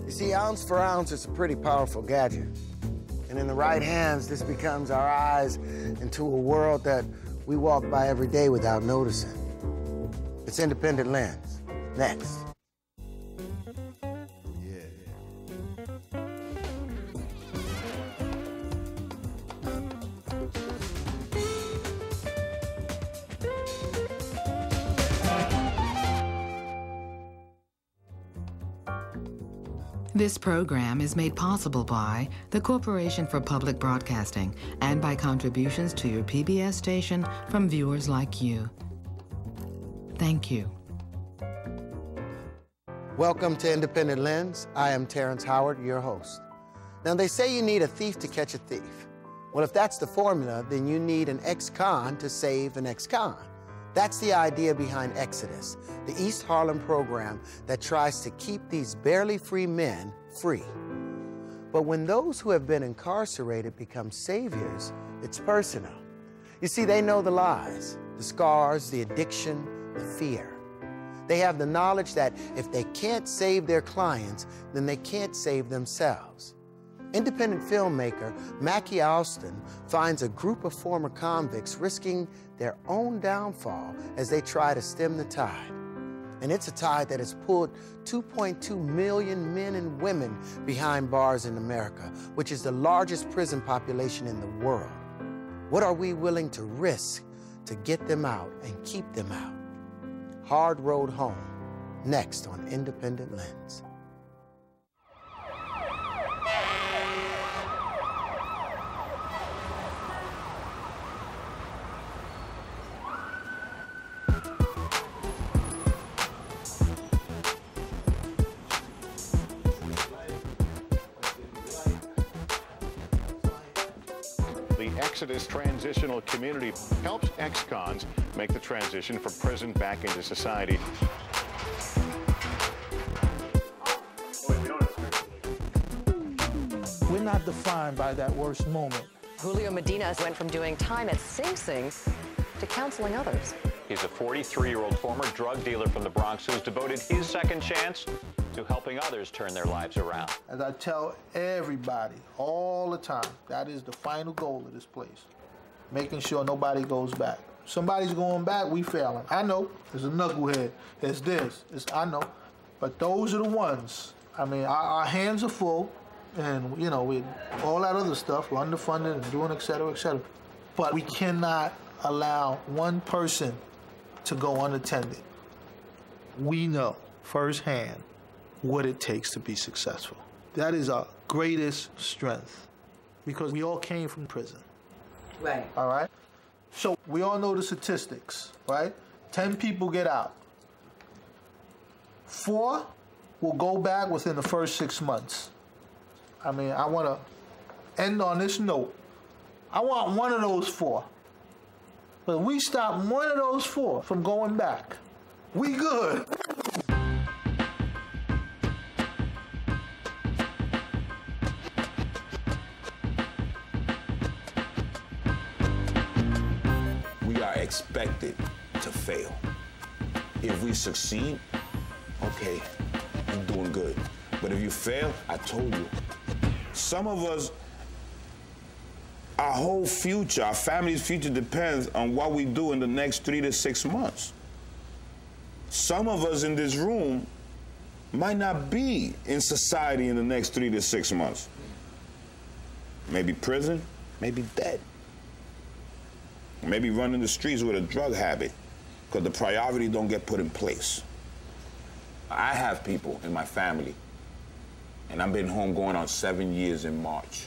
You see, ounce for ounce, it's a pretty powerful gadget. And in the right hands, this becomes our eyes into a world that we walk by every day without noticing. It's Independent Lens. Next. This program is made possible by the Corporation for Public Broadcasting and by contributions to your PBS station from viewers like you. Thank you. Welcome to Independent Lens. I am Terrence Howard, your host. Now, they say you need a thief to catch a thief. Well, if that's the formula, then you need an ex-con to save an ex-con. That's the idea behind Exodus, the East Harlem program that tries to keep these barely free men free. But when those who have been incarcerated become saviors, it's personal. You see, they know the lies, the scars, the addiction, the fear. They have the knowledge that if they can't save their clients, then they can't save themselves. Independent filmmaker Mackie Alston finds a group of former convicts risking their own downfall as they try to stem the tide. And it's a tide that has pulled 2.2 million men and women behind bars in America, which is the largest prison population in the world. What are we willing to risk to get them out and keep them out? Hard Road Home, next on Independent Lens. Exodus Transitional Community helps ex-cons make the transition from prison back into society. We're not defined by that worst moment. Julio Medina went from doing time at Sing Sing to counseling others. He's a 43-year-old former drug dealer from the Bronx who's devoted his second chance to helping others turn their lives around. As I tell everybody all the time, that is the final goal of this place. Making sure nobody goes back. Somebody's going back, we failing. I know, there's a knucklehead, there's this, I know. But those are the ones. I mean, our hands are full, and you know, with all that other stuff, we're underfunded and doing et cetera, et cetera. But we cannot allow one person to go unattended. We know firsthand what it takes to be successful. That is our greatest strength, because we all came from prison. Right. All right? So we all know the statistics, right? 10 people get out. 4 will go back within the first 6 months. I mean, I want to end on this note. I want one of those 4. But we stop one of those 4 from going back, we good. We are expected to fail. If we succeed, okay, you're doing good. But if you fail, I told you, some of us, our whole future, our family's future depends on what we do in the next 3 to 6 months. Some of us in this room might not be in society in the next 3 to 6 months. Maybe prison, maybe dead. Maybe running the streets with a drug habit because the priority don't get put in place. I have people in my family, and I've been home going on 7 years in March.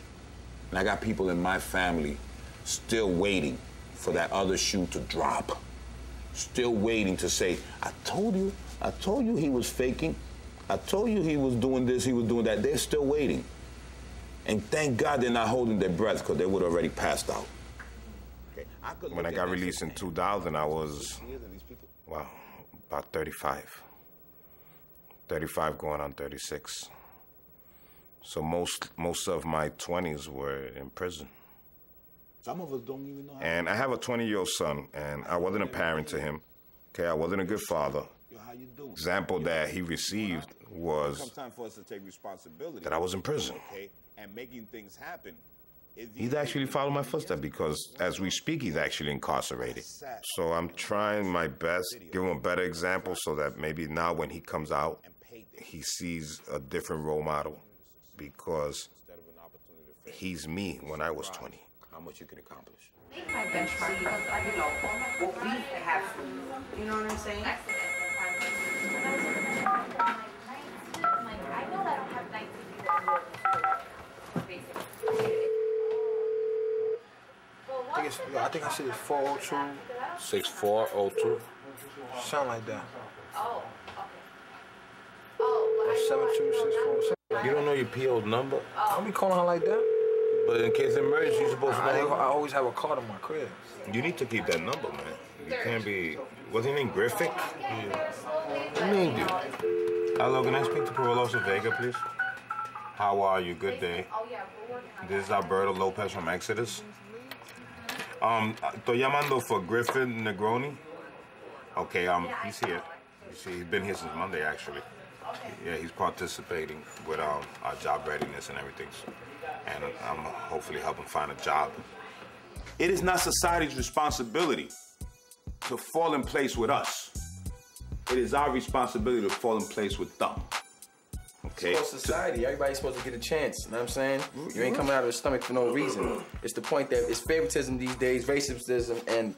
And I got people in my family still waiting for that other shoe to drop. Still waiting to say, I told you he was faking. I told you he was doing this, he was doing that. They're still waiting. And thank God they're not holding their breath, because they would have already passed out. When I got released in 2000, I was, wow, about 35. 35 going on 36. So most of my 20s were in prison. Some of us don't even know how. And I have a 20-year-old son, and I wasn't a parent to him. Okay, I wasn't a good father. Example that he received was time for us to take responsibility. that I was in prison. Okay, and making things happen. He's actually followed my footsteps because as we speak, he's actually incarcerated. So I'm trying my best, give him a better example so that maybe now when he comes out, he sees a different role model because he's me when I was 20. How much you can accomplish. Make my benchmark because you know what we have for you. You know what I'm saying? I know that I don't have 19 I think I said it's 402. 6402. Something like that. Oh, okay. Or 7264. You don't know your PO's number? Don't be calling her like that. But in case of emergency, you're supposed to know. I always have a card in my crib. You need to keep that number, man. You can't be... What's his name, Griffith? Yeah. What name, dude? Hello, can I speak to Parolosa Vega, please? How are you? Good day. This is Alberto Lopez from Exodus. Estoy llamando for Griffith Negroni. Okay, he's here. You see, he's been here since Monday, actually. Yeah, he's participating with our job readiness and everything. And I'm hopefully helping find a job. It is not society's responsibility to fall in place with us. It is our responsibility to fall in place with them. Okay? It's society. Everybody's supposed to get a chance. You know what I'm saying? You ain't coming out of the stomach for no reason. It's the point that it's favoritism these days, racism, and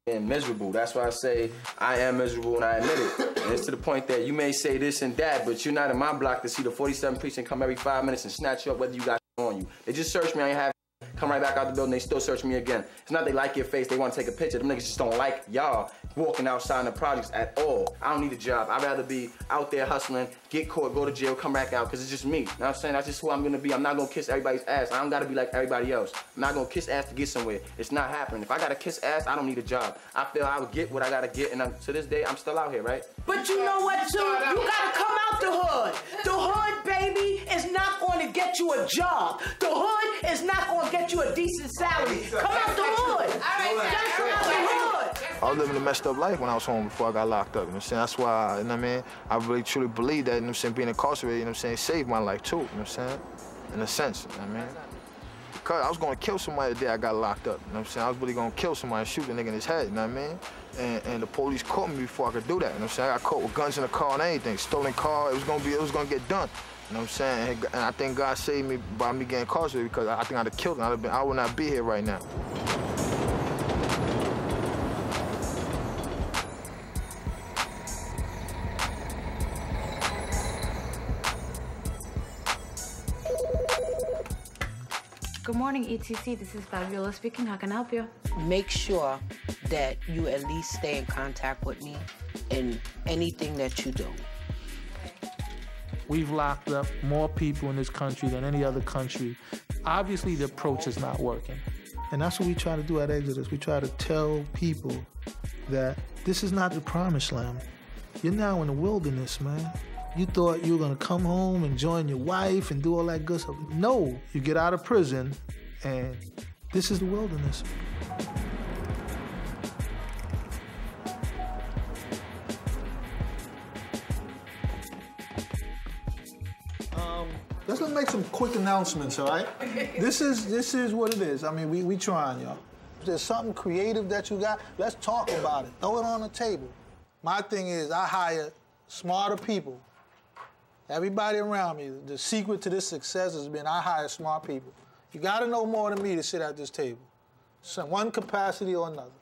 and miserable. That's why I say I am miserable and I admit it. And it's to the point that you may say this and that, but you're not in my block to see the 47 precinct come every 5 minutes and snatch you up whether you got on you. They just search me, I ain't have come right back out the building, they still search me again. It's not they like your face, they want to take a picture. Them niggas just don't like y'all walking outside in the projects at all. I don't need a job. I'd rather be out there hustling, get caught, go to jail, come back out, because it's just me. You know what I'm saying? That's just who I'm going to be. I'm not going to kiss everybody's ass. I don't got to be like everybody else. I'm not going to kiss ass to get somewhere. It's not happening. If I got to kiss ass, I don't need a job. I feel I would get what I got to get, and to this day, I'm still out here, right? But you know what, too? You got to come out the hood. The hood, baby, is not going to get you a job. The hood is not going to get you a decent salary. Come out the hood. All right, come out the hood. I was living a messed up life when I was home before I got locked up, you know what I'm saying? That's why, you know what I mean? I really truly believe that, you know what I'm saying, being incarcerated, you know what I'm saying, saved my life too, you know what I'm saying? In a sense, you know what I mean? Because I was gonna kill somebody the day I got locked up, you know what I'm saying? I was really gonna kill somebody and shoot a nigga in his head, you know what I mean? And the police caught me before I could do that, you know what I'm saying? I got caught with guns in the car and everything, stolen car, it was gonna get done. You know what I'm saying? And I think God saved me by me getting incarcerated because I think I'd have killed him. I would not be here right now. Good morning, ETC. This is Fabiola speaking. How can I help you? Make sure that you at least stay in contact with me in anything that you do. We've locked up more people in this country than any other country. Obviously, the approach is not working. And that's what we try to do at Exodus. We try to tell people that this is not the promised land. You're now in the wilderness, man. You thought you were gonna come home and join your wife and do all that good stuff. No, you get out of prison and this is the wilderness. Let's make some quick announcements, all right? This is what it is. I mean, we trying, y'all. If there's something creative that you got, let's talk about it. Throw it on the table. My thing is I hire smarter people. Everybody around me, the secret to this success has been I hire smart people. You gotta know more than me to sit at this table. So one capacity or another.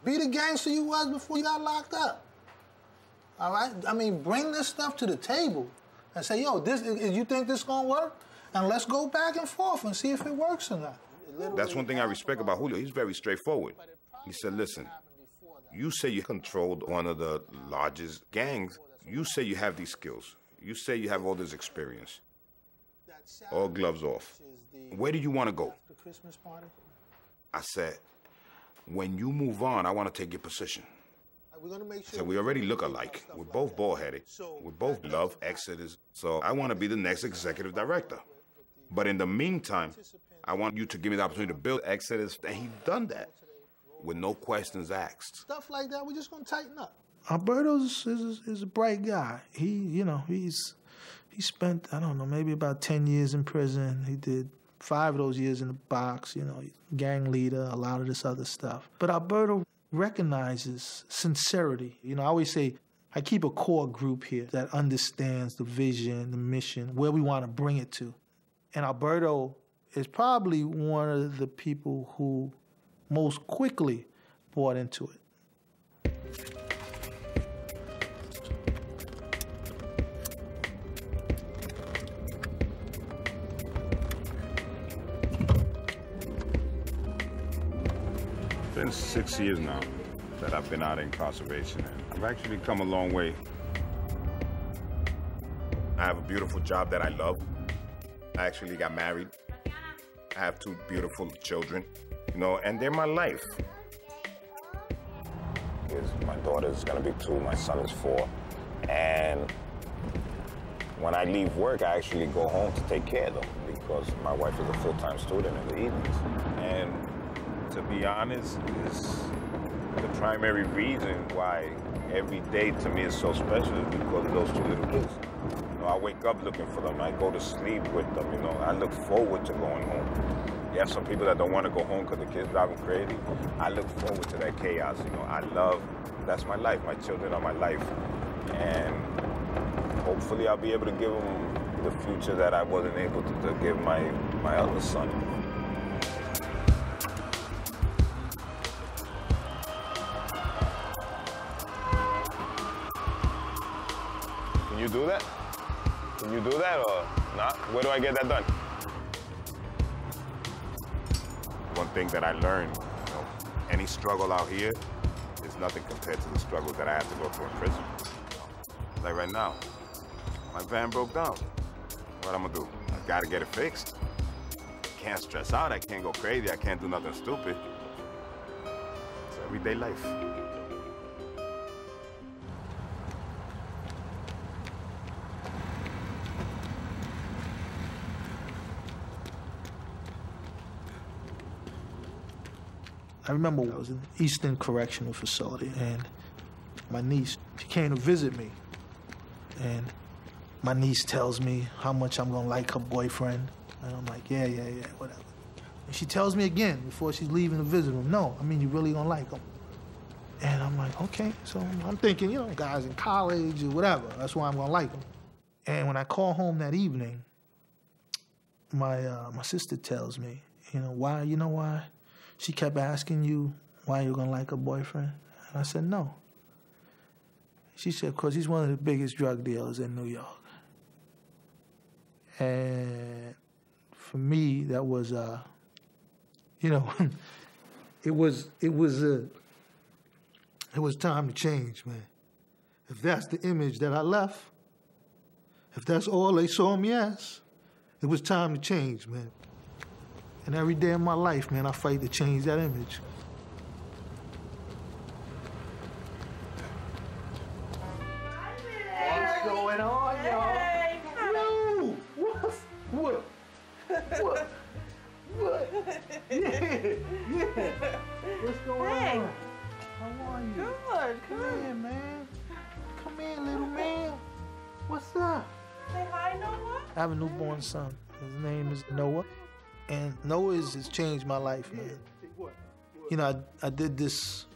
Be the gangster you was before you got locked up. All right? I mean, bring this stuff to the table and say, yo, you think this gonna work? And let's go back and forth and see if it works or not. That's one thing I respect about Julio. He's very straightforward. He said, listen, you say you controlled one of the largest gangs. You say you have these skills. You say you have all this experience. All gloves off. Where do you want to go? I said, when you move on, I want to take your position. I said, we already look alike. We're both bald-headed. We both love Exodus. So I want to be the next executive director. But in the meantime, I want you to give me the opportunity to build Exodus. And he's done that with no questions asked. Stuff like that, we're just going to tighten up. Alberto is a bright guy. He's He spent, I don't know, maybe about 10 years in prison. He did 5 of those years in the box, you know, gang leader, a lot of this other stuff. But Alberto recognizes sincerity. You know, I always say, I keep a core group here that understands the vision, the mission, where we want to bring it to. And Alberto is probably one of the people who most quickly bought into it. It's been 6 years now that I've been out of incarceration, and I've actually come a long way. I have a beautiful job that I love. I actually got married. I have 2 beautiful children, you know, and they're my life. My daughter's gonna be 2, my son is 4, and when I leave work, I actually go home to take care of them because my wife is a full-time student in the evenings. And to be honest, is the primary reason why every day to me is so special is because of those 2 little kids. You know, I wake up looking for them. I go to sleep with them. You know, I look forward to going home. You have some people that don't want to go home because the kids drive them crazy. I look forward to that chaos. You know, that's my life. My children are my life. And hopefully I'll be able to give them the future that I wasn't able to give my other son. Can you do that? Can you do that or not? Where do I get that done? One thing that I learned, you know, any struggle out here is nothing compared to the struggle that I have to go through in prison. Like right now, my van broke down. What I'm gonna do? I gotta get it fixed. Can't stress out, I can't go crazy, I can't do nothing stupid. It's everyday life. I remember I was in Eastern Correctional Facility, and my niece, she came to visit me. And my niece tells me how much I'm gonna like her boyfriend. And I'm like, yeah, whatever. And she tells me again, before she's leaving the visit room, no, I mean, you really gonna like him. And I'm like, okay. So I'm thinking, you know, guys in college or whatever, that's why I'm gonna like him. And when I call home that evening, my sister tells me, you know why? She kept asking you why you're gonna like her boyfriend. And I said, no. She said, because he's one of the biggest drug dealers in New York. And for me, that was, you know, it was time to change, man. If that's the image that I left, if that's all they saw me as, it was time to change, man. And every day of my life, man, I fight to change that image. What's going on, y'all? Hey, no! What? Yeah. What's going on? How are you? Good. Come here, man. Come here, little man. What's up? Say hi, Noah. I have a newborn son. His name is Noah. And Noah has changed my life, man. You know, I did this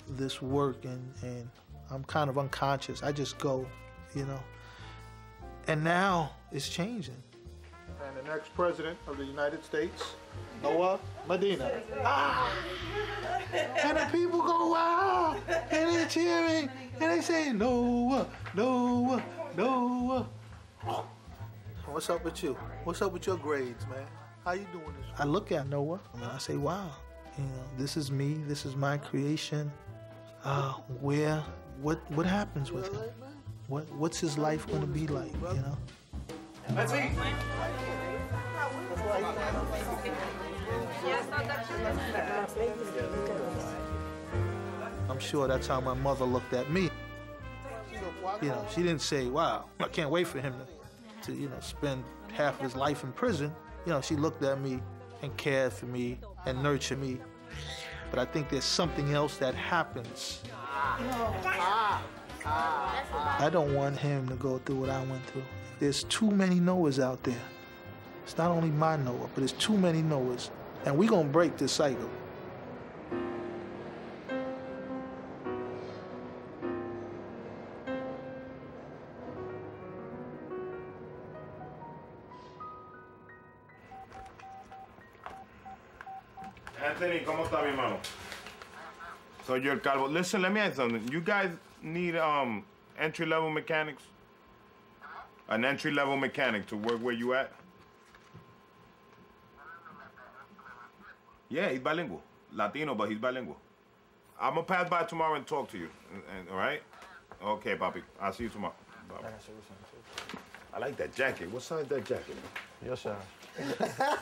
work and I'm kind of unconscious. I just go, you know. And now it's changing. And the next president of the United States, Julio Medina. Ah! And the people go, wow! And they're cheering. And they say, Noah, Noah, Noah. What's up with you? What's up with your grades, man? How you doing this? I look at Noah and I say, wow, you know, this is me, this is my creation. What happens with him? What's his life gonna be like, you know? Let's eat. I'm sure that's how my mother looked at me. You know, she didn't say, wow, I can't wait for him to you know, spend half of his life in prison. You know, she looked at me and cared for me and nurtured me. But I think there's something else that happens. I don't want him to go through what I went through. There's too many Noahs out there. It's not only my Noah, but it's too many Noahs. And we're gonna break this cycle. Anthony, ¿cómo está mi hermano? Soy yo el calvo. Listen, let me ask you something. You guys need entry-level mechanics? An entry-level mechanic to work where you at? Yeah, he's bilingual. Latino, but he's bilingual. I'm gonna pass by tomorrow and talk to you. All right? Okay, papi. I'll see you tomorrow. Bye. I like that jacket. What size is that jacket, man? Your size.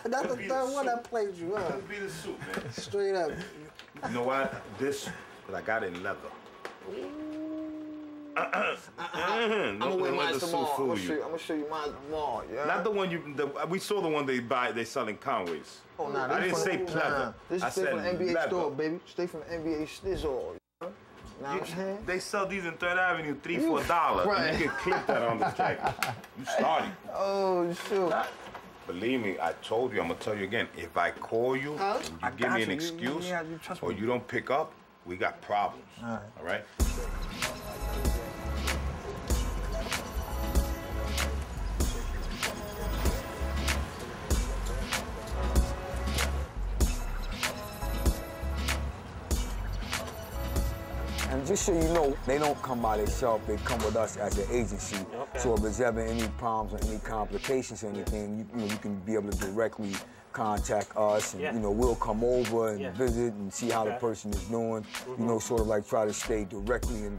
That's the third one I played you, huh? Be the suit, man. Straight up. You know what? This, I got it in leather. I'm gonna wear mine tomorrow. I'm gonna show you mine tomorrow. Yeah. Not the one we saw the one they sell in Conway's. Oh, nah, I didn't say pleather. This is straight from the NBA leather. store, baby. Straight from the NBA store. Know what I'm saying? They sell these in 3rd Avenue $3 for $1. Right. And you can clip that on the jacket. You started. Oh, shoot. Believe me, I told you, I'm gonna tell you again. If I call you and you give me an excuse or you don't pick up, we got problems. All right? And just so you know, they don't come by themselves, they come with us as an agency. Okay. So if there's ever any problems or any complications or anything, you can be able to directly contact us and, we'll come over and visit and see how the person is doing. Sort of like try to stay directly in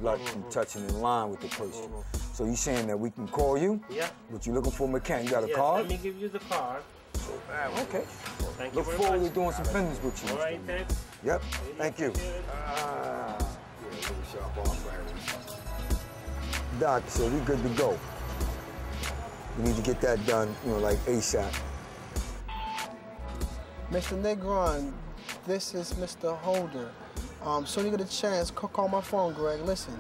touch and in line with the person. So you're saying that we can call you? Yeah. But you're looking for a mechanic, you got a card? Let me give you the card. Okay. Thank Look you very forward much. to doing some business with you. All right, thanks. Yep, thank you. Doc, so we good to go. We need to get that done, like ASAP. Mr. Negron, this is Mr. Holder. Soon you get a chance, call my phone, Greg. Listen,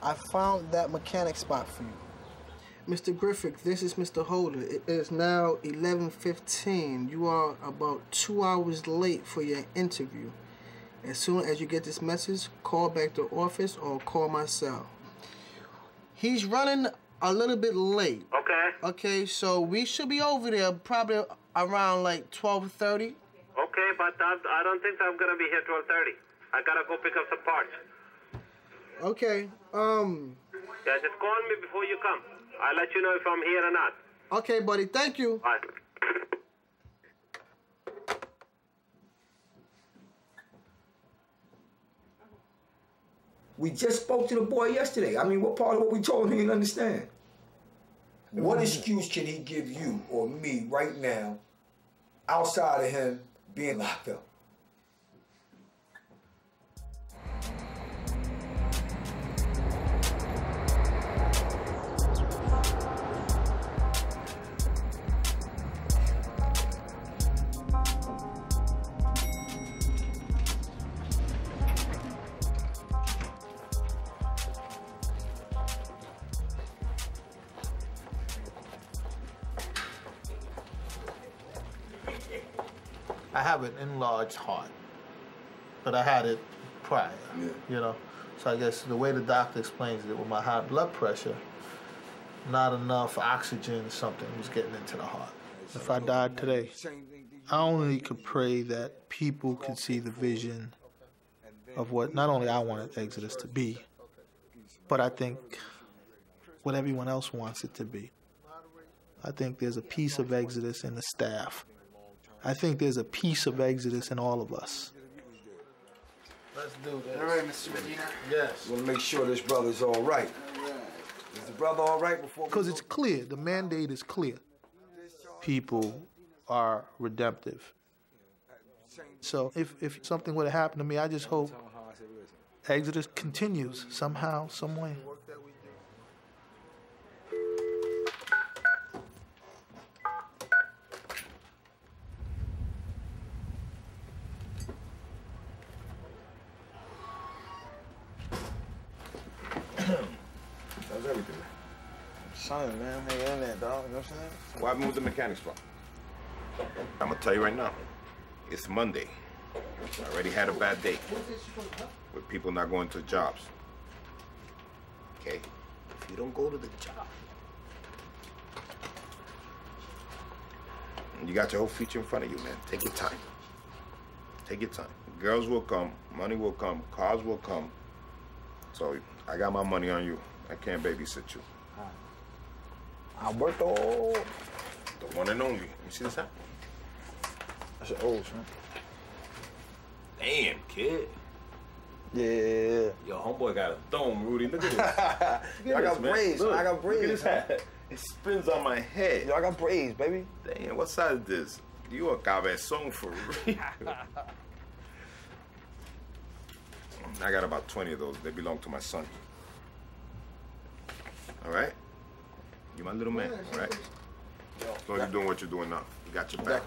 I found that mechanic spot for you. Mr. Griffith, this is Mr. Holder. It is now 11:15. You are about 2 hours late for your interview. As soon as you get this message, call back the office or call my cell. He's running a little bit late. Okay. Okay, so we should be over there probably around like 12:30. Okay, but I don't think I'm gonna be here 12:30. I gotta go pick up some parts. Okay. Yeah, just call me before you come. I'll let you know if I'm here or not. Okay, buddy. Thank you. Bye. We just spoke to the boy yesterday. I mean, what part of what we told him he didn't understand? What excuse can he give you or me right now outside of him being locked up? I have an enlarged heart, but I had it prior, So I guess the way the doctor explains it, with my high blood pressure, not enough oxygen, something was getting into the heart. If I died today, I only could pray that people could see the vision of what not only I wanted Exodus to be, but I think what everyone else wants it to be. I think there's a piece of Exodus in the staff. I think there's a piece of Exodus in all of us. Let's do this. All right, Mr. Medina. Yes. We want to make sure this brother's all right. Is the brother all right before we Because it's clear. The mandate is clear. People are redemptive. So if something would have happened to me, I just hope Exodus continues somehow, some way. How's everything? son, man. Hang in there, dog. You know what I'm saying? What happened with the mechanic spot? I'm gonna tell you right now. It's Monday. I already had a bad day with people not going to jobs. Okay? If you don't go to the job, you got your whole future in front of you, man. Take your time. Take your time. Girls will come, money will come, cars will come. So I got my money on you. I can't babysit you. Alberto. The one and only. Let me see this hat. That's your old, son. Damn, kid. Yeah. Yo, homeboy got a dome, Rudy. Look at this. I got braids. I got braids. Look at this hat. It spins on my head. Yo, I got braids, baby. Damn, what size is this? You a cabezón for real. I got about 20 of those. They belong to my son. All right? You my little man, all right? As long as you're doing what you're doing now. You got your back.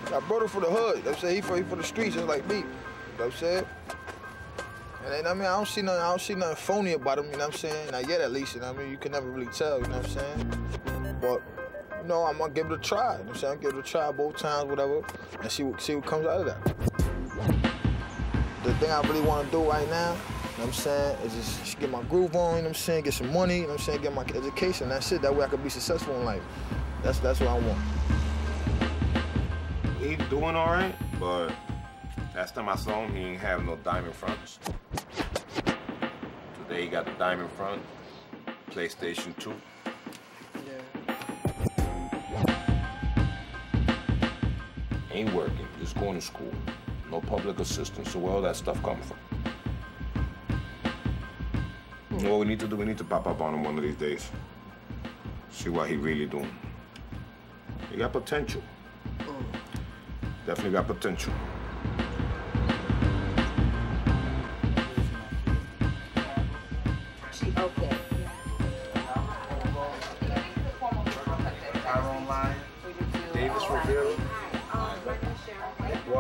I brought him for the hood. You know what I'm saying? He for the streets just like me. You know what I'm saying? And I mean, I don't see nothing phony about him, you know what I'm saying? Not yet, at least, you know what I mean? You can never really tell, you know what I'm saying? But, you know, I'm gonna give it a try, you know what I'm saying? I'm gonna give it a try both times, whatever, and see what comes out of that. The thing I really wanna do right now, you know what I'm saying, is just get my groove on, you know what I'm saying? Get some money, you know what I'm saying? Get my education, that's it. That way I can be successful in life. That's what I want. He's doing all right, but last time I saw him, he ain't have no diamond fronts. Today he got the diamond front, PlayStation 2. Ain't working, just going to school. No public assistance, so where all that stuff come from? What we need to do, we need to pop up on him one of these days. See what he really doing. He got potential. Definitely got potential. Okay. Davis Rivera.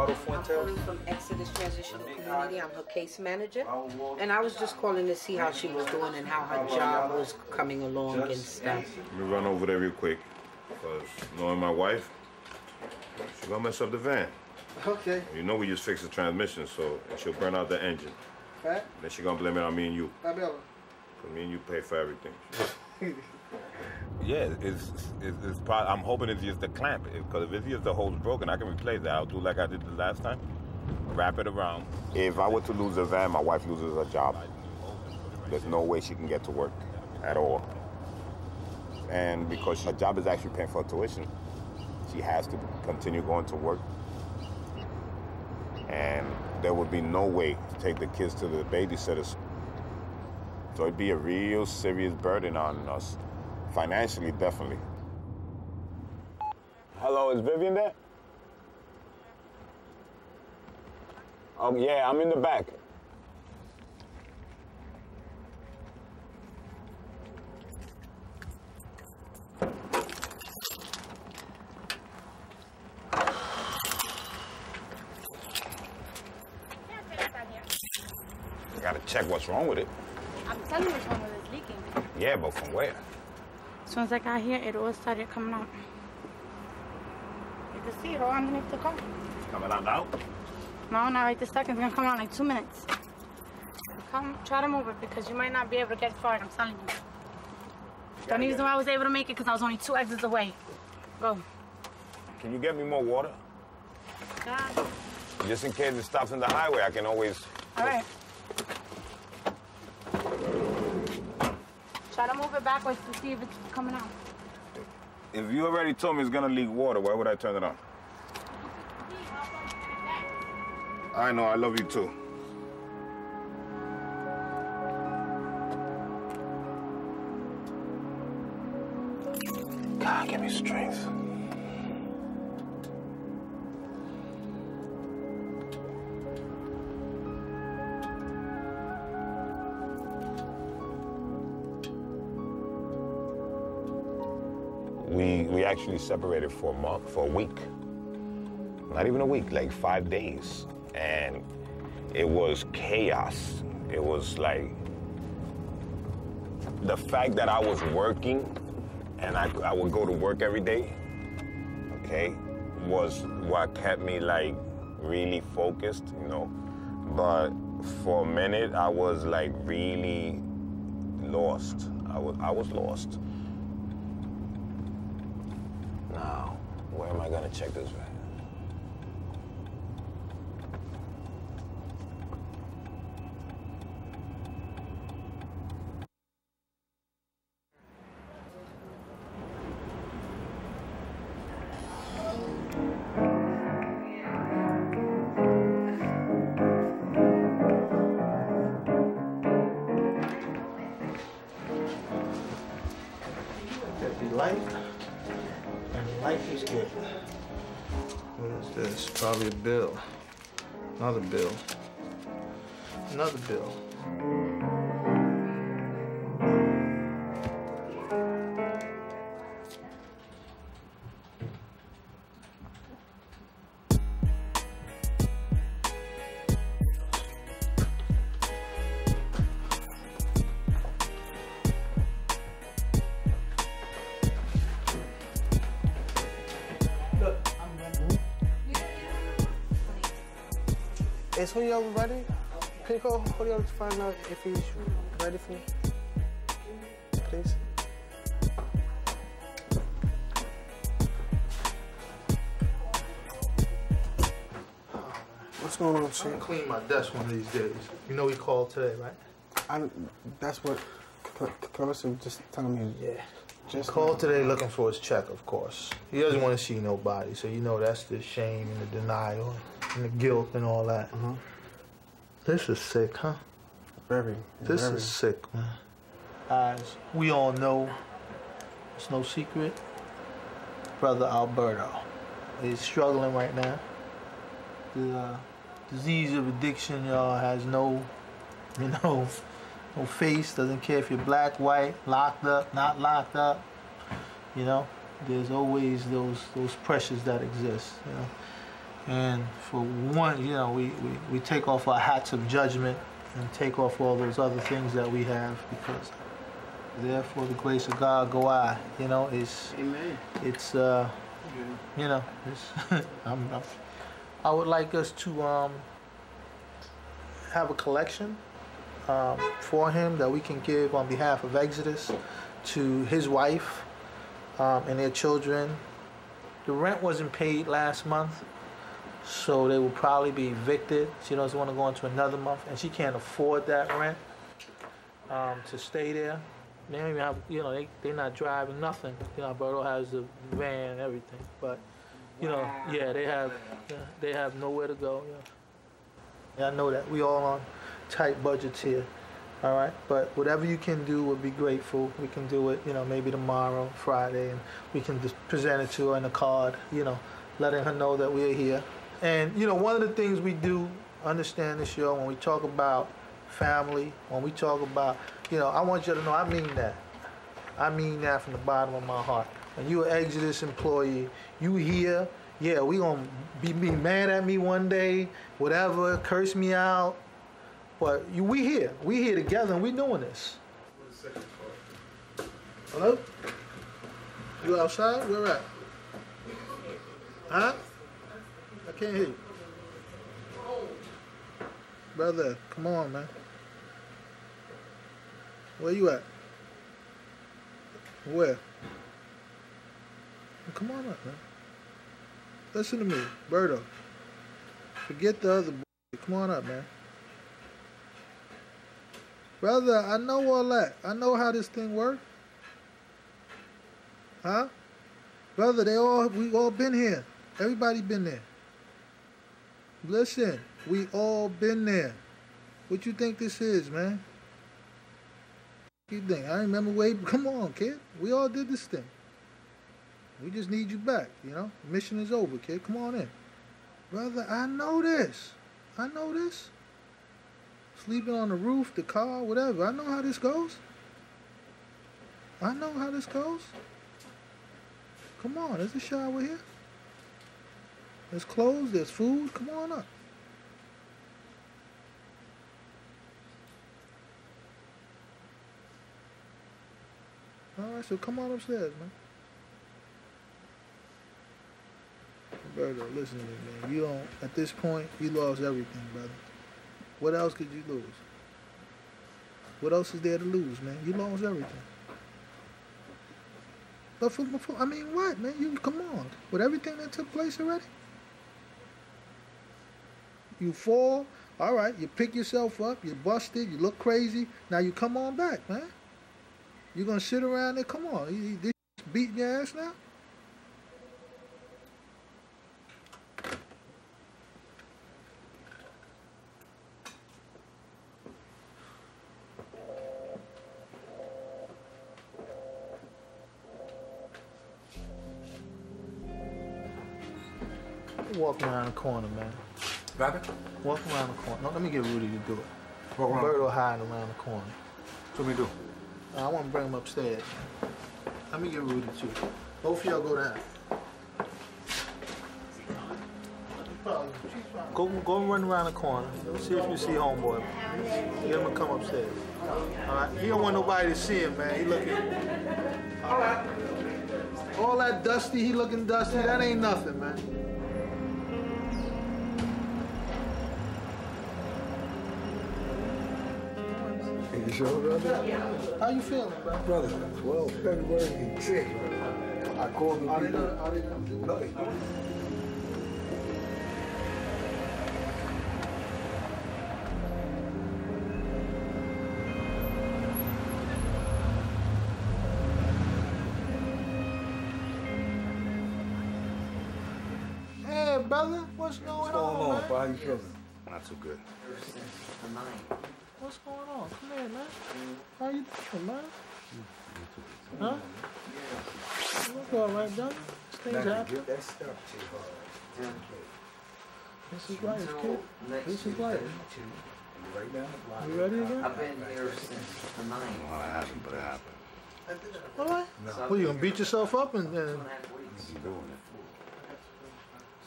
I'm calling from Exodus Transitional Community. I'm her case manager. And I was just calling to see how she was doing and how her job was coming along and stuff. Let me run over there real quick. Because knowing my wife, she's gonna mess up the van. Okay. You know we just fixed the transmission, so she'll burn out the engine. Right. Then she's gonna blame it on me and you. Fabiola. Because me and you pay for everything. Yeah, I'm hoping it's just the clamp. Because if it's just the hole's broken, I can replace that. I'll do like I did the last time. Wrap it around. If I were to lose the van, my wife loses her job. There's no way she can get to work at all. And because her job is actually paying for her tuition, she has to continue going to work. And there would be no way to take the kids to the babysitters. So it'd be a real serious burden on us. Financially, definitely. Hello, is Vivian there? Yeah, I'm in the back. You gotta check what's wrong with it. I'm telling you what's wrong with it. It's leaking. Yeah, but from where? As soon as I got here, it all started coming out. You can see it all underneath the car. It's coming out now? No, not right this second. It's gonna come out in like 2 minutes. Come, try to move it because you might not be able to get far. I'm telling you. The only reason why I was able to make it because I was only 2 exits away. Go. Can you get me more water? Yeah. Just in case it stops in the highway, I can always... All right. Try to move it backwards to see if it's coming out. If you already told me it's gonna leak water, why would I turn it on? I know, I love you too. God, give me strength. We actually separated for a week. Not even a week, like 5 days. And it was chaos. It was like, the fact that I was working and I would go to work every day, okay, was what kept me like really focused, you know. But for a minute, I was like really lost. I was lost. Now, where am I gonna check this van? This probably a bill. Another bill. Another bill. Is Julio ready? Can you call Julio to find out if he's ready for me? Please. What's going on, Chief? I'm gonna clean my desk one of these days. You know he called today, right? That's what Carissa just telling me. Yeah. Just called today looking for his check, of course. He doesn't want to see nobody, so you know that's the shame and the denial and the guilt and all that. This is sick, huh? Very. This is sick, man. As we all know, it's no secret, Brother Alberto is struggling right now. The disease of addiction, y'all, has no face, doesn't care if you're black, white, locked up, not locked up. You know, there's always those pressures that exist, you know. And for one, you know, we take off our hats of judgment and take off all those other things that we have, because therefore the grace of God go I, you know, Amen. It's you know, it's I would like us to have a collection for him that we can give on behalf of Exodus to his wife and their children. The rent wasn't paid last month, so they will probably be evicted. She doesn't want to go into another month, and she can't afford that rent to stay there. They don't even have, you know, they're not driving nothing. You know, Alberto has the van and everything, but you know, yeah, they have nowhere to go. Yeah, I know that we all on tight budgets here. All right, but whatever you can do would be grateful. We can do it, you know, maybe tomorrow, Friday, and we can just present it to her in a card, you know, letting her know that we're here. And, you know, one of the things we do, understand this, show, when we talk about family, when we talk about, you know, I want you to know I mean that. I mean that from the bottom of my heart. When you're an Exodus employee, you here, yeah, we gonna be mad at me one day, whatever, curse me out, but we here together, and we doing this. Hello? You outside? Where at? Huh? I can't hear you. Brother, come on, man. Where you at? Where? Come on up, man. Listen to me, Berto. Forget the other boy. Come on up, man. Brother, I know all that. I know how this thing works. Huh? Brother, we all been here. Everybody been there. Listen, we all been there. What you think this is, man? What you think? I remember come on, kid. We all did this thing. We just need you back, you know? Mission is over, kid. Come on in. Brother, I know this. I know this. Sleeping on the roof, the car, whatever. I know how this goes. I know how this goes. Come on, there's a shower here. There's clothes, there's food. Come on up. All right, so come on upstairs, man. Roberto, listen to me, man. You don't, at this point, you lost everything, brother. What else could you lose? What else is there to lose, man? You lost everything. But I mean, what, man? You come on. With everything that took place already? You fall, all right, you pick yourself up, you're busted, you look crazy, now you come on back, man. You gonna sit around there, come on, this beating your ass now? Walk around the corner, man. Rabbit? Walk around the corner. No, let me get Rudy to do it. Walk around. Roberto hiding around the corner. What me do? I want to bring him upstairs. Let me get Rudy too. Both of y'all go down. Go and run around the corner. See if you see homeboy. Get him to come upstairs. All right. He don't want nobody to see him, man. He looking. All right. All that dusty, he looking dusty. That ain't nothing, man. You sure, brother? How you feeling, bro? Brother, well, February 6th. I called the people. Nothing. Hey, brother, what's going on, man? How you feeling? Not too good. What's going on? Come here, man. How you doing, man? Huh? You look all right, brother. Things happen. Get that stuff to her. This is right, kid. This is right. Right now. You ready again? I've been here since the 9th. Well, it happened, but it happened. All right. No. Well, you gonna beat yourself up and I'm doing it.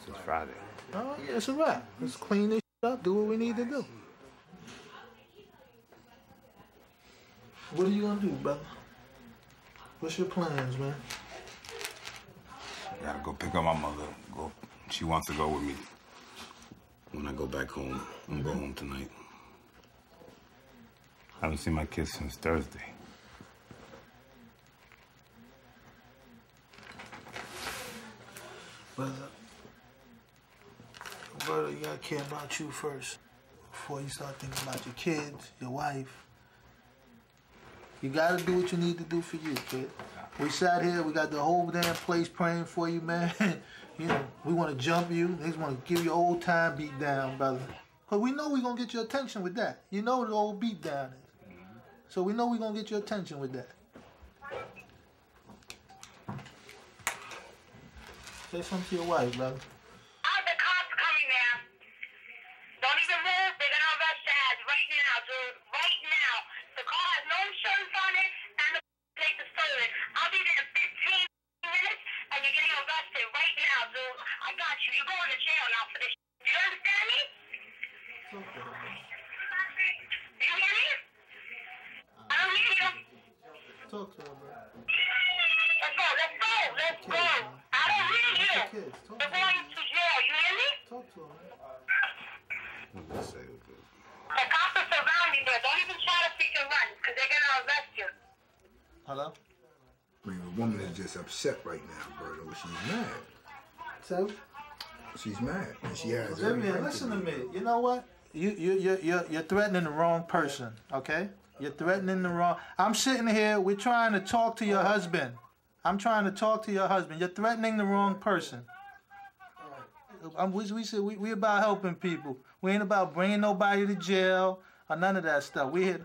Since Friday. all right, it's a wrap. Let's clean this shit up, do what we need to do. What are you gonna do, brother? What's your plans, man? I gotta go pick up my mother. She wants to go with me. When I go back home, I'm gonna go home tonight. I haven't seen my kids since Thursday. Brother, you gotta care about you first before you start thinking about your kids, your wife. You gotta do what you need to do for you, kid. We sat here, we got the whole damn place praying for you, man. You know, we wanna jump you. They just wanna give you old time beat down, brother. Cause we know we gonna get your attention with that. You know what the old beat down is. So we know we gonna get your attention with that. Say something to your wife, brother. The cops coming now. Don't even move. They're gonna arrest your ass right now, dude. Right now. The car has no insurance on it, and the plate is stolen. I'll be there in 15 minutes, and you're getting arrested right now, dude. I got you. You're going to jail now for this. Do you understand me? Do you hear me? I don't hear you. Talk to her, bro. Let's go. Let's go. Let's go. I don't hear you. They're going to jail. You hear me? Talk to her, man. The cops are surrounding there. Don't even try to freaking run, because they're going to arrest you. Hello? I mean, the woman is just upset right now, Berto. She's mad. So? She's mad, and she has. Listen to me. You know what? You're threatening the wrong person. Okay? You're threatening the wrong. I'm sitting here. We're trying to talk to your husband. I'm trying to talk to your husband. You're threatening the wrong person. We about helping people. We ain't about bringing nobody to jail or none of that stuff. We here.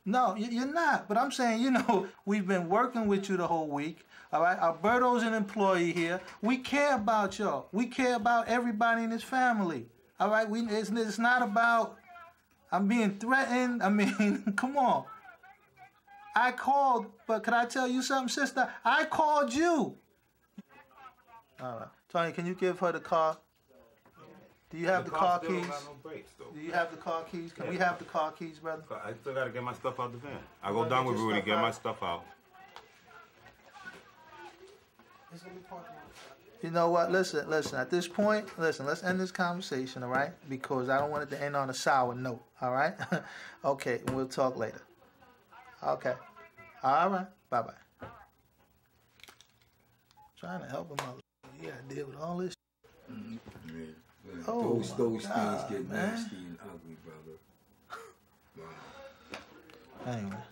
No, you're not. But I'm saying, you know, we've been working with you the whole week. All right, Alberto's an employee here. We care about y'all. We care about everybody in this family. All right, it's not about I'm being threatened. I mean, come on. I called, but could I tell you something, sister? I called you. All right, Tony, can you give her the car? Do you have the car keys? Do you have the car keys? Can we have the car keys, brother? I still gotta get my stuff out the van. I go down with Rudy, get my stuff out. You know what? Listen. At this point, let's end this conversation, all right? Because I don't want it to end on a sour note, all right? Okay, we'll talk later. Okay. All right. Bye-bye. Trying to help him out. You got to deal with all this. Oh, those things get nasty and ugly, brother. Wow. Anyway,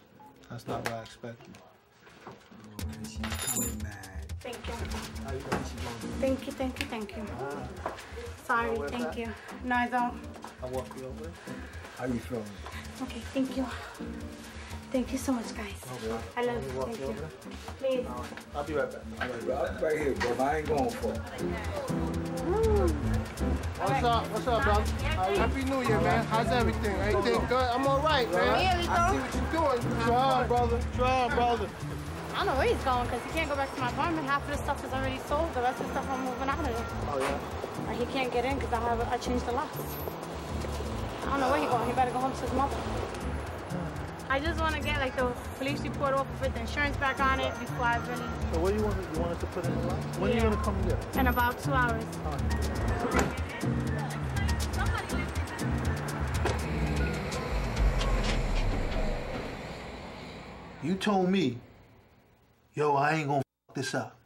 that's not what I expected. She's coming mad. Thank you. Thank you. Sorry, thank you. No, I don't. I'll walk you over. How you feeling? Okay, thank you. Thank you so much, guys. Okay. I love you. Thank you. Please. I'll be right back. I'll be right here, bro. I ain't going for it. What's up, brother? Happy New Year, man. How's everything? Everything good? I'm all right, man. I see what you're doing. Try on, brother. I don't know where he's going because he can't go back to my apartment. Half of the stuff is already sold. The rest of the stuff I'm moving out of there. Oh, yeah? He can't get in because I changed the locks. I don't know where he's going. He better go home to his mother. I just want to get like the police report off with the insurance back on it before I really... So what do you want? You want us to put in the lock? When are you going to come and get it? In about 2 hours. You told me, yo, I ain't gonna fuck this up.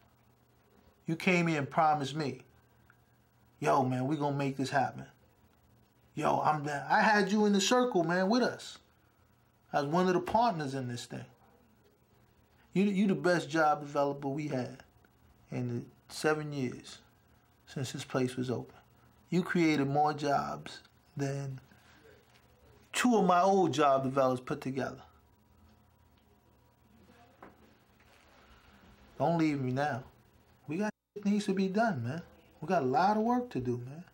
You came here and promised me, yo, man, we gonna make this happen. Yo, I'm there. I had you in the circle, man, with us. As one of the partners in this thing. You the best job developer we had in the 7 years since this place was open. You created more jobs than 2 of my old job developers put together. Don't leave me now. We got shit needs to be done, man. We got a lot of work to do, man.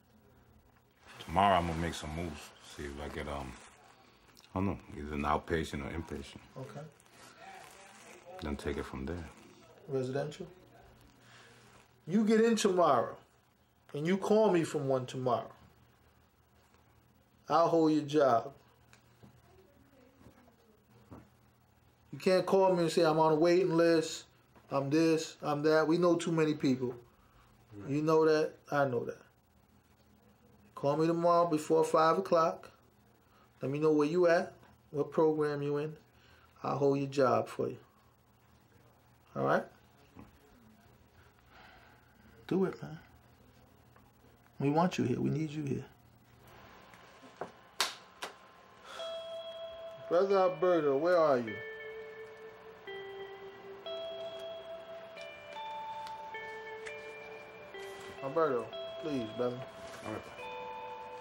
Tomorrow I'm gonna make some moves. See if I get I don't know, either an outpatient or inpatient. Okay. Then take it from there. Residential? You get in tomorrow, and you call me from one tomorrow. I'll hold your job. You can't call me and say, I'm on a waiting list, I'm this, I'm that. We know too many people. Right. You know that, I know that. Call me tomorrow before 5 o'clock. Let me know where you at, what program you in. I'll hold your job for you. All right? Do it, man. We want you here. We need you here. Brother Alberto, where are you? Alberto, please, brother. All right.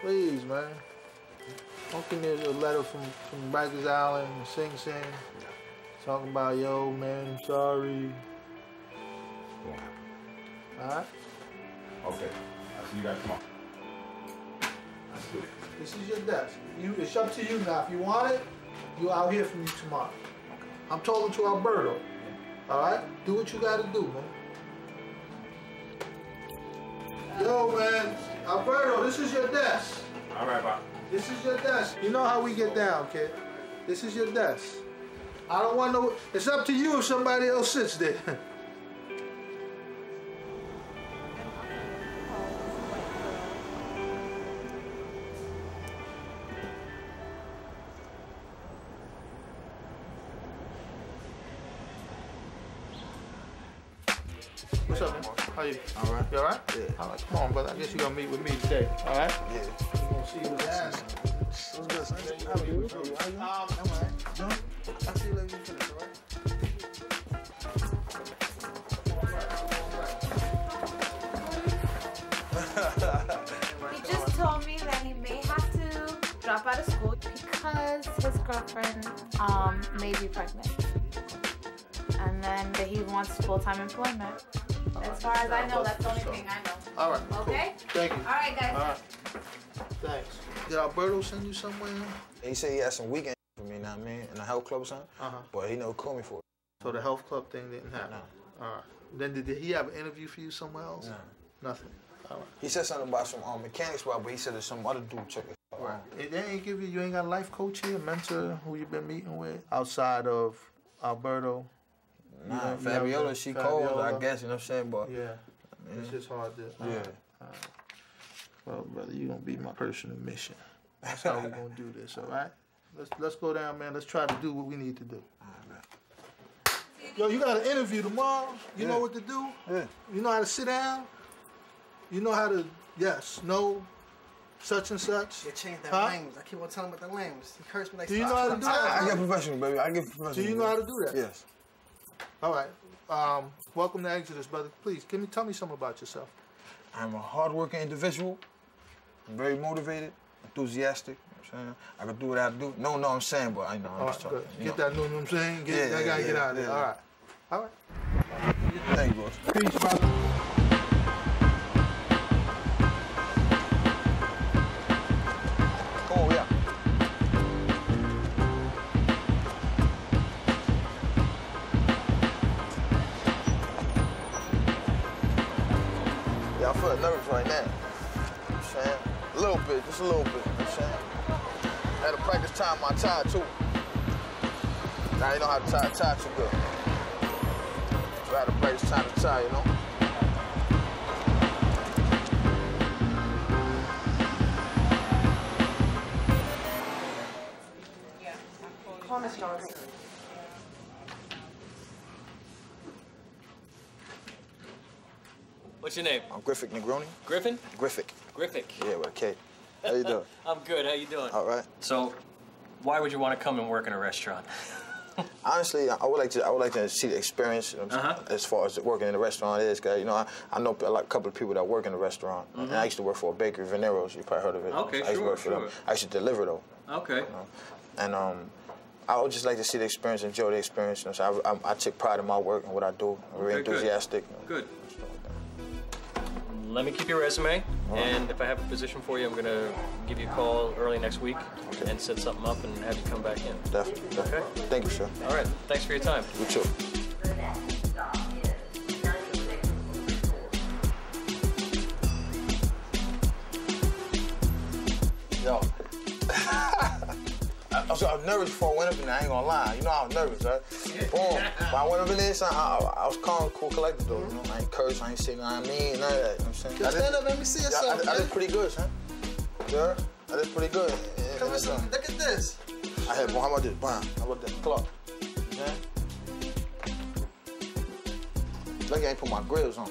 Please, man. Don't there's a letter from Rikers Island, Sing Sing, talking about, yo, man, sorry. Won't happen. All right? Okay. I'll see you guys tomorrow. This is your desk. It's up to you now. If you want it, I'll hear from you tomorrow. Okay. I'm talking to Alberto. All right? Do what you got to do, man. Yo, man. Alberto, this is your desk. All right, Bob. This is your desk. You know how we get down, kid. This is your desk. I don't want no... It's up to you if somebody else sits there. What's up, man? How you? All right. You all right? Yeah. All right, come on, brother. I guess you're going to meet with me today, all right? Yeah. We're going to see what's happening. What's good, son? How are you? I'm all right. No? I'll see you later when you finish, all right? He just told me that he may have to drop out of school because his girlfriend may be pregnant. And then that he wants full-time employment. As far as I know, that's the only thing I know. All right, Okay? cool. Thank you. All right, guys. All right. Thanks. Did Alberto send you somewhere? He said he had some weekend for me, you know what I mean, in the health club or something. But he never called me for it. So the health club thing didn't happen? No. All right. Then did he have an interview for you somewhere else? No. Nothing. All right. He said something about some mechanics spot, but he said there's some other dude check it. Right. And they ain't give you ain't got a life coach here, a mentor who you been meeting with outside of Alberto. Nah, Fabiola, she cold, I guess, you know what I'm saying? But yeah, it's just hard to. Yeah. Well, brother, you're gonna be my personal mission. That's how we're gonna do this, all right? Let's go down, man. Let's try to do what we need to do. Yo, you got an interview tomorrow. You know what to do. Yeah. You know how to sit down. You know how to yes, no, such and such. Yeah, change that language. I keep on telling him about the language. He cursed me like. Do you know how to do that? I get professional, baby. I get professional. Do you know how to do that? Yes. All right. Welcome to Exodus, brother. Please, tell me something about yourself. I'm a hardworking individual. I'm very motivated, enthusiastic. You know what I'm saying? I can do what I have to do. No, I'm saying, but I know. I'm just talking. Get that, know what I'm saying? I gotta get out of there. All right. Thank you, boss. Peace, brother. Oh, yeah. Yeah, I feel nervous right now. You know what I'm saying? A little bit, just a little bit. You know what I'm saying? I had to practice tying my tie, too. Now you know how to tie a tie too good. So I had to practice tying the tie, you know? Call Miss Johnson. What's your name? I'm Griffick Negroni. Griffin? Griffick. Griffick. Yeah, with a K. How you doing? I'm good. How you doing? All right. So, why would you want to come and work in a restaurant? Honestly, I would like to see the experience as far as working in a restaurant is. Cause you know, I know a couple of people that work in a restaurant, and I used to work for a bakery, Veneros. You probably heard of it. Okay, I used to work for them. I used to deliver though. Okay. You know? And I would just like to see the experience, enjoy the experience. You know, so I take pride in my work and what I do. I'm very enthusiastic. Good. Let me keep your resume, and if I have a position for you, I'm going to give you a call early next week and set something up and have you come back in. Definitely. Okay? Thank you, sir. All right. Thanks for your time. You too. Yo. I was nervous before I went up in there, I ain't gonna lie. You know I was nervous, right? Boom. But I went up in there, son, I was calm, cool, collected though, you know? I ain't curse, I ain't say nothing I mean, none of that, you know what I'm saying? Yo, stand up, let me see yourself. I did pretty good, son. Yeah, I did pretty good. Come on, son. Look at this. I had, how about this? Bam. How about that? Clock. Yeah? Lucky I ain't put my grills on.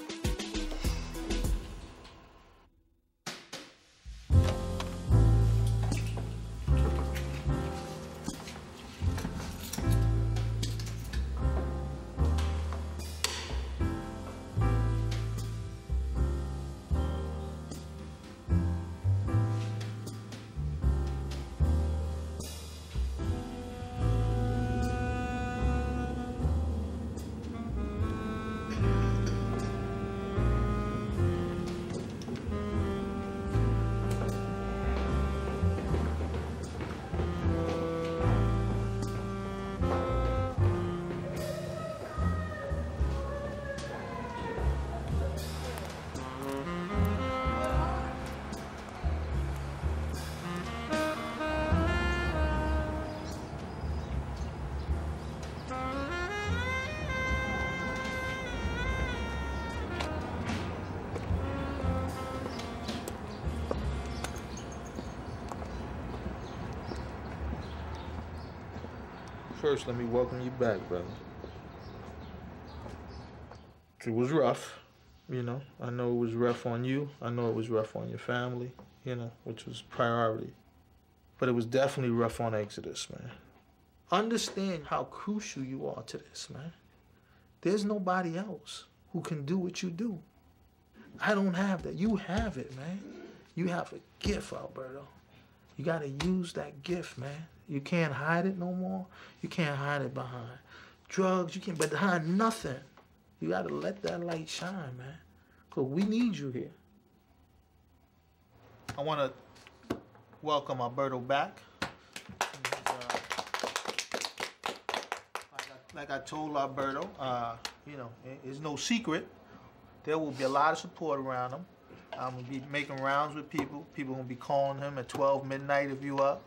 First, let me welcome you back, brother. It was rough, you know. I know it was rough on you. I know it was rough on your family, you know, which was priority. But it was definitely rough on Exodus, man. Understand how crucial you are to this, man. There's nobody else who can do what you do. I don't have that. You have it, man. You have a gift, Alberto. You gotta use that gift, man. You can't hide it no more. You can't hide it behind drugs. You can't behind nothing. You gotta let that light shine, man. Cause we need you here. I wanna welcome Alberto back. Like I told Alberto, you know, it's no secret. There will be a lot of support around him. I'm gonna be making rounds with people. People gonna be calling him at 12 midnight if you up.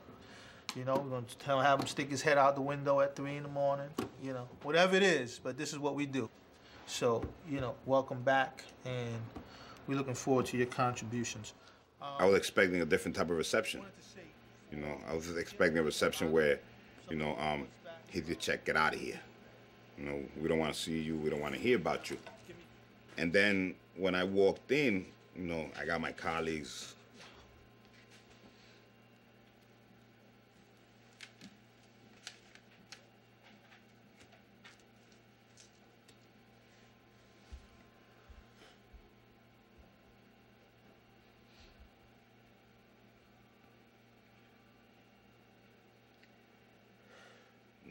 You know, we're gonna have him stick his head out the window at 3 in the morning. You know, whatever it is, but this is what we do. So, you know, welcome back, and we're looking forward to your contributions. I was expecting a different type of reception. You know, I was expecting a reception where, you know, here's your check, get out of here. You know, we don't want to see you, we don't want to hear about you. And then when I walked in, you know, I got my colleagues.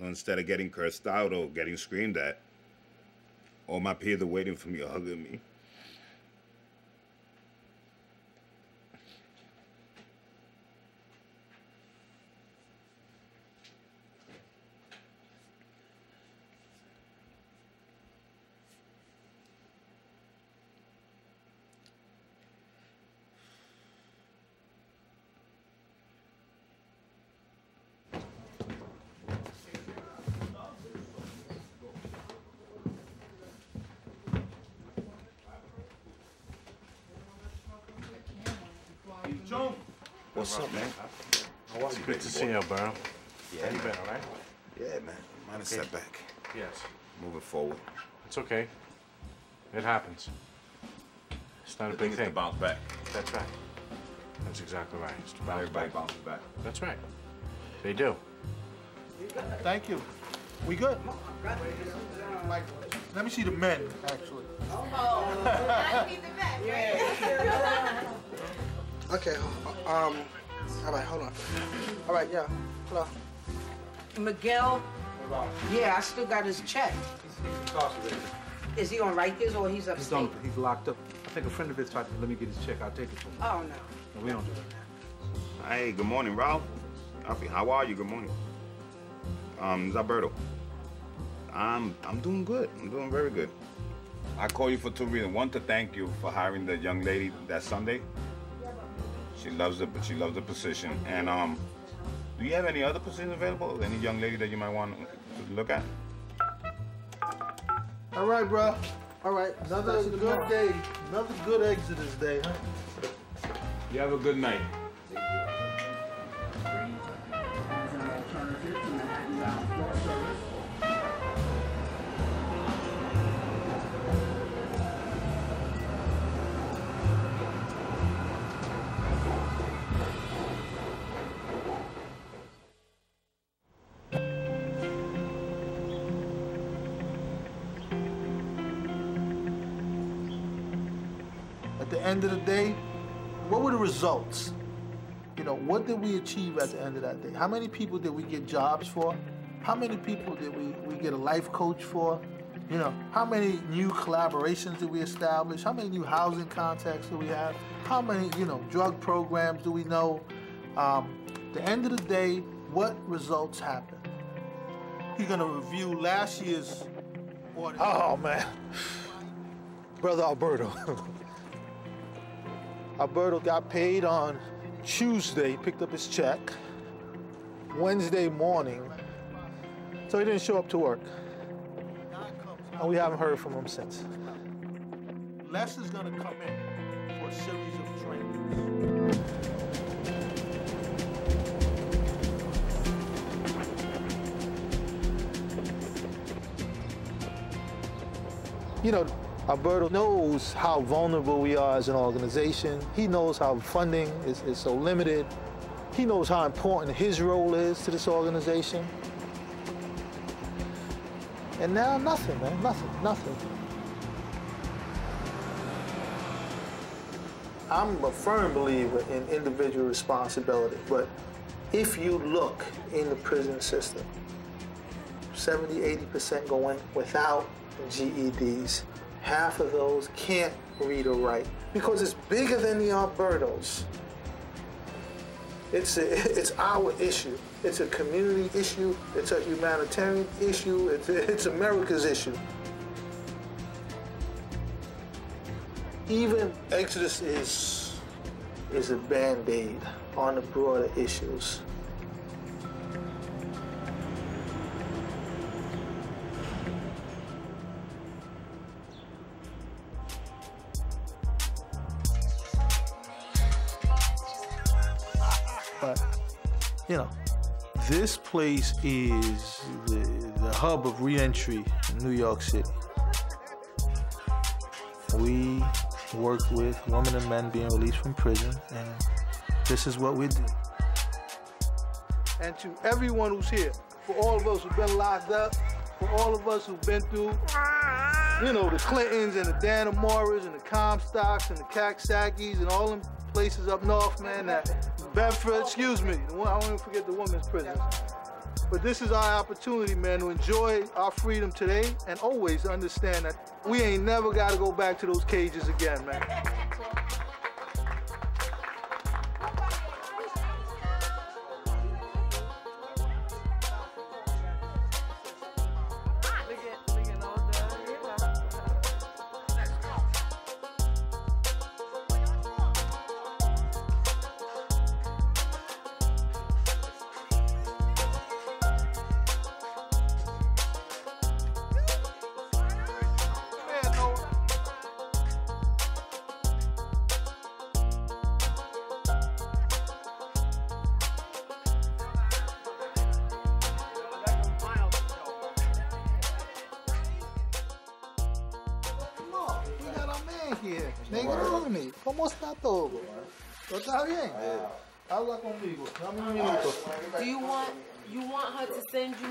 Instead of getting cursed out or getting screamed at, all my peers are waiting for me, hugging me. What's up, man? How are you? Good to see you, bro. Yeah, how you been, all right? Yeah, man. Mine is set back. Yes. Moving forward. It's okay. It happens. It's not a big thing. To bounce back. That's right. That's exactly right. It's to bounce Everybody back. bounces back. That's right. They do. Thank you. We good? Mike, let me see the men, actually. Oh, I need the men, right? Okay, all right, hold on. All right, yeah, hello. Miguel, yeah, I still got his check. He's incarcerated. Is he on Rikers or he's upstate? He's locked up. I think a friend of his tried to let me get his check. I'll take it for him. Oh, no. No, we don't do that. Hey, good morning, Ralph. Alfie, how are you? Good morning. It's Alberto. I'm doing good. I'm doing very good. I call you for 2 reasons. One, to thank you for hiring the young lady that Sunday. She loves the position. And do you have any other positions available? Any young lady that you might want to look at? All right, bro. All right, another good day. Another good Exodus day, huh? You have a good night. At the end of the day, what were the results? You know, what did we achieve at the end of that day? How many people did we get jobs for? How many people did we get a life coach for? You know, how many new collaborations did we establish? How many new housing contacts do we have? How many, you know, drug programs do we know? At the end of the day, what results happened? You're gonna review last year's audit. Oh, man. Brother Alberto. Alberto got paid on Tuesday, picked up his check, Wednesday morning, so he didn't show up to work. And we haven't heard from him since. Les is gonna come in for a series of trainings. You know, Alberto knows how vulnerable we are as an organization. He knows how funding is so limited. He knows how important his role is to this organization. And now nothing, man, nothing. I'm a firm believer in individual responsibility, but if you look in the prison system, 70, 80% go in without GEDs. Half of those can't read or write because it's bigger than the Albertos. It's our issue. It's a community issue. It's a humanitarian issue. It's America's issue. Even Exodus is a Band-Aid on the broader issues. You know, this place is the hub of reentry in New York City. We work with women and men being released from prison, and this is what we do. And to everyone who's here, for all of us who've been locked up, for all of us who've been through, you know, the Clintons and the Dana Morris and the Comstocks and the Caxsackies and all them places up north, man, that Bedford, excuse me, I won't even forget the women's prisons. But this is our opportunity, man, to enjoy our freedom today and always understand that we ain't never got to go back to those cages again, man. Negroni, ¿cómo está todo? ¿Todo está bien? Habla conmigo. Dame un minuto. Do you want her to send you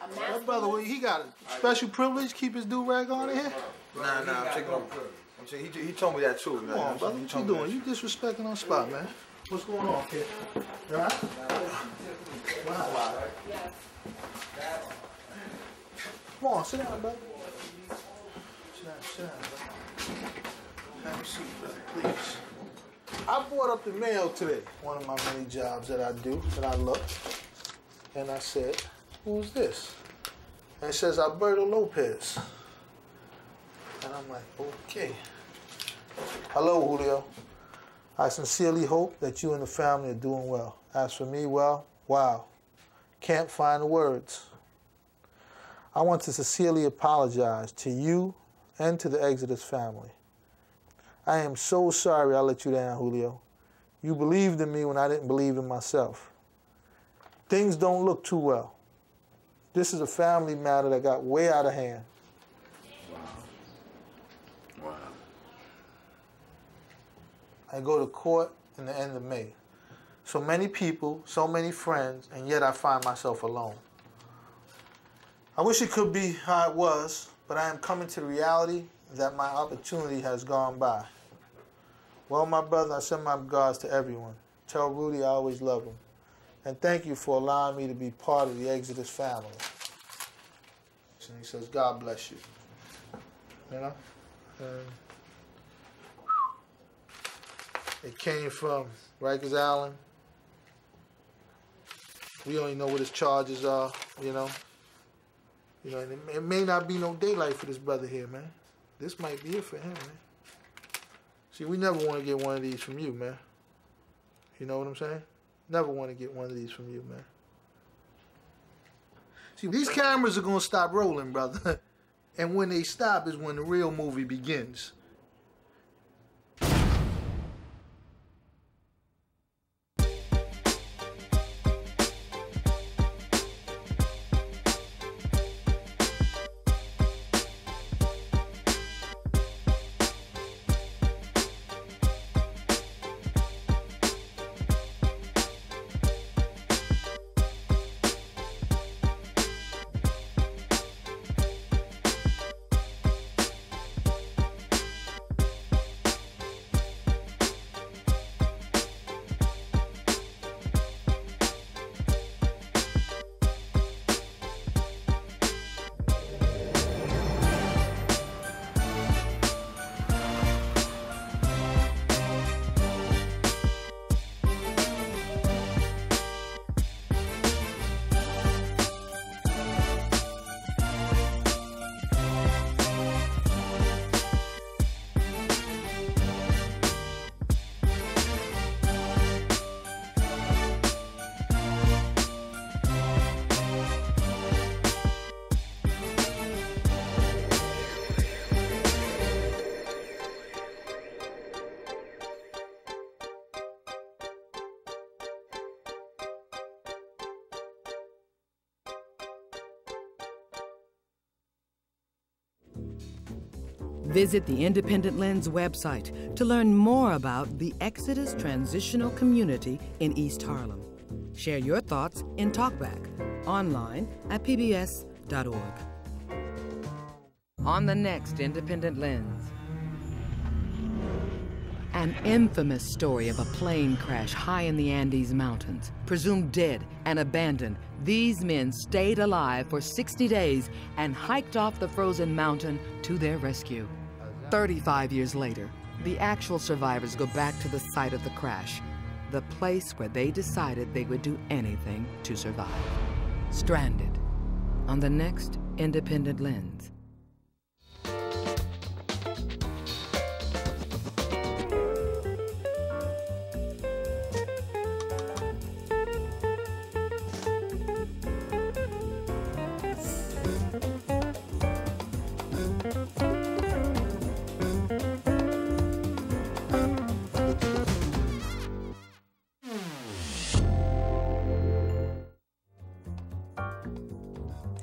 a mask? That brother, he got a special privilege, keep his do-rag on in here? Nah, I'm taking on privilege. I'm saying he told me that too. Come on, brother, what you doing? You disrespecting our spot, man. What's going on here? You all right? Wow. Come on, sit down, brother. Sit down, brother. Have a seat, brother, please. I brought up the mail today, one of my many jobs that I do, and I looked, and I said, who's this? And it says Alberto Lopez. And I'm like, okay. Hello, Julio. I sincerely hope that you and the family are doing well. As for me, well, wow. Can't find the words. I want to sincerely apologize to you and to the Exodus family. I am so sorry I let you down, Julio. You believed in me when I didn't believe in myself. Things don't look too well. This is a family matter that got way out of hand. Wow. I go to court in the end of May. So many people, so many friends, and yet I find myself alone. I wish it could be how it was, but I am coming to the reality that my opportunity has gone by. Well, my brother, I send my regards to everyone. Tell Rudy I always love him. And thank you for allowing me to be part of the Exodus family. And he says, God bless you. You know? It came from Rikers Island. We don't even know what his charges are, you know? You know, and it may not be no daylight for this brother here, man. This might be it for him, man. See, we never want to get one of these from you, man. You know what I'm saying? Never want to get one of these from you, man. See, these cameras are going to stop rolling, brother. And when they stop is when the real movie begins. Visit the Independent Lens website to learn more about the Exodus Transitional Community in East Harlem. Share your thoughts in Talkback, online at pbs.org. On the next Independent Lens, an infamous story of a plane crash high in the Andes Mountains. Presumed dead and abandoned, these men stayed alive for 60 days and hiked off the frozen mountain to their rescue. 35 years later, the actual survivors go back to the site of the crash, the place where they decided they would do anything to survive. Stranded, on the next Independent Lens.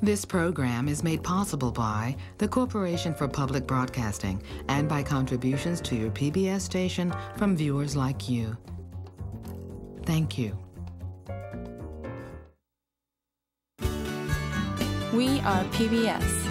This program is made possible by the Corporation for Public Broadcasting and by contributions to your PBS station from viewers like you. Thank you. We are PBS.